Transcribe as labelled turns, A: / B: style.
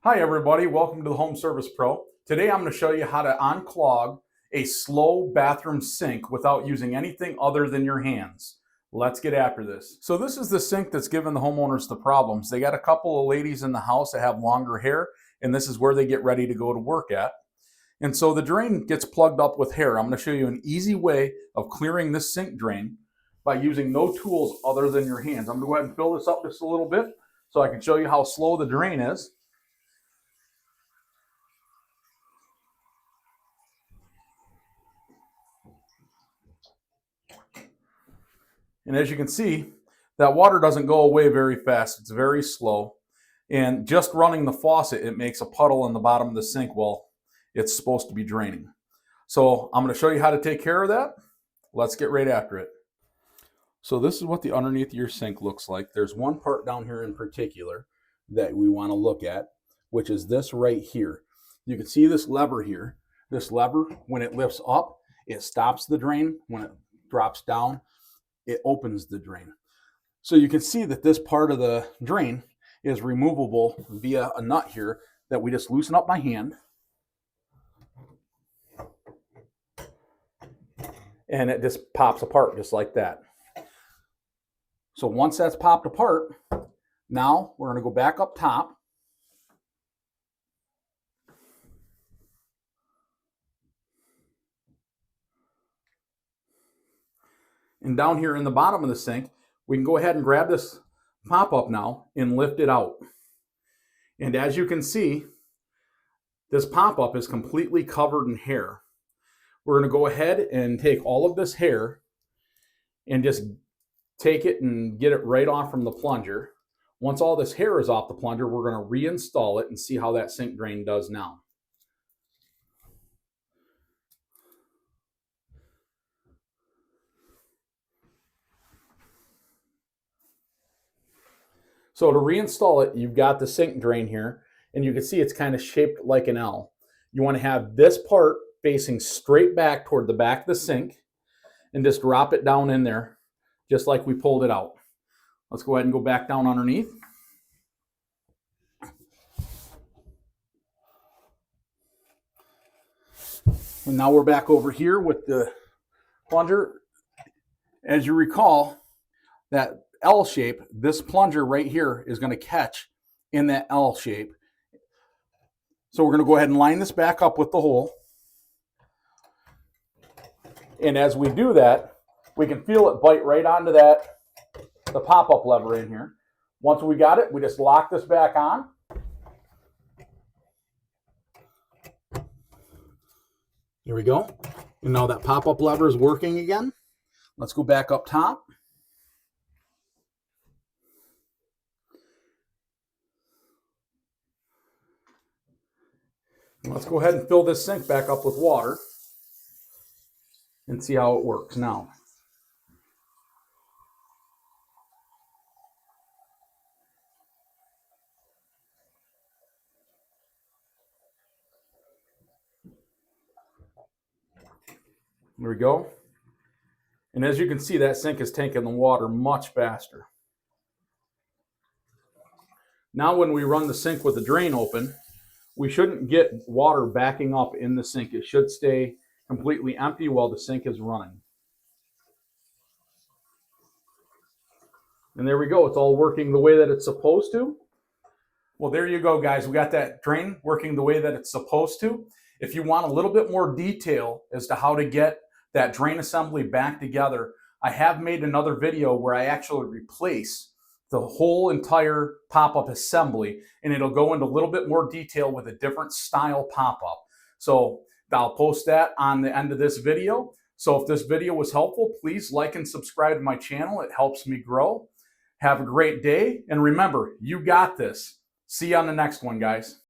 A: Hi everybody, welcome to the Home Service Pro. Today I'm going to show you how to unclog a slow bathroom sink without using anything other than your hands. Let's get after this. So this is the sink that's given the homeowners the problems. They got a couple of ladies in the house that have longer hair, and this is where they get ready to go to work at. And so the drain gets plugged up with hair. I'm going to show you an easy way of clearing this sink drain by using no tools other than your hands. I'm going to go ahead and fill this up just a little bit so I can show you how slow the drain is. And as you can see, that water doesn't go away very fast. It's very slow. And just running the faucet, it makes a puddle in the bottom of the sink while it's supposed to be draining. So I'm going to show you how to take care of that. Let's get right after it. So this is what the underneath of your sink looks like. There's one part down here in particular that we want to look at, which is this right here. You can see this lever here. This lever, when it lifts up, it stops the drain. When it drops down, it opens the drain. So you can see that this part of the drain is removable via a nut here that we just loosen up by hand. And it just pops apart just like that. So once that's popped apart, now we're going to go back up top. And down here in the bottom of the sink, we can go ahead and grab this pop-up now and lift it out. And as you can see, this pop-up is completely covered in hair. We're going to go ahead and take all of this hair and just take it and get it right off from the plunger. Once all this hair is off the plunger, we're going to reinstall it and see how that sink drain does now. So to reinstall it, you've got the sink drain here, and you can see it's kind of shaped like an L. You want to have this part facing straight back toward the back of the sink and just drop it down in there, just like we pulled it out. Let's go ahead and go back down underneath. And now we're back over here with the plunger. As you recall, that L shape, this plunger right here is going to catch in that L shape. So we're going to go ahead and line this back up with the hole. And as we do that, we can feel it bite right onto the pop-up lever in here. Once we got it, we just lock this back on. Here we go. And now that pop-up lever is working again. Let's go back up top. Let's go ahead and fill this sink back up with water and see how it works now. There we go. And as you can see, that sink is taking the water much faster. Now when we run the sink with the drain open, we shouldn't get water backing up in the sink. It should stay completely empty while the sink is running. And there we go. It's all working the way that it's supposed to. Well, there you go, guys. We got that drain working the way that it's supposed to. If you want a little bit more detail as to how to get that drain assembly back together, I have made another video where I actually replace the whole entire pop-up assembly, and it'll go into a little bit more detail with a different style pop-up. So I'll post that on the end of this video. So if this video was helpful, please like and subscribe to my channel. It helps me grow. Have a great day, and remember, you got this. See you on the next one, guys.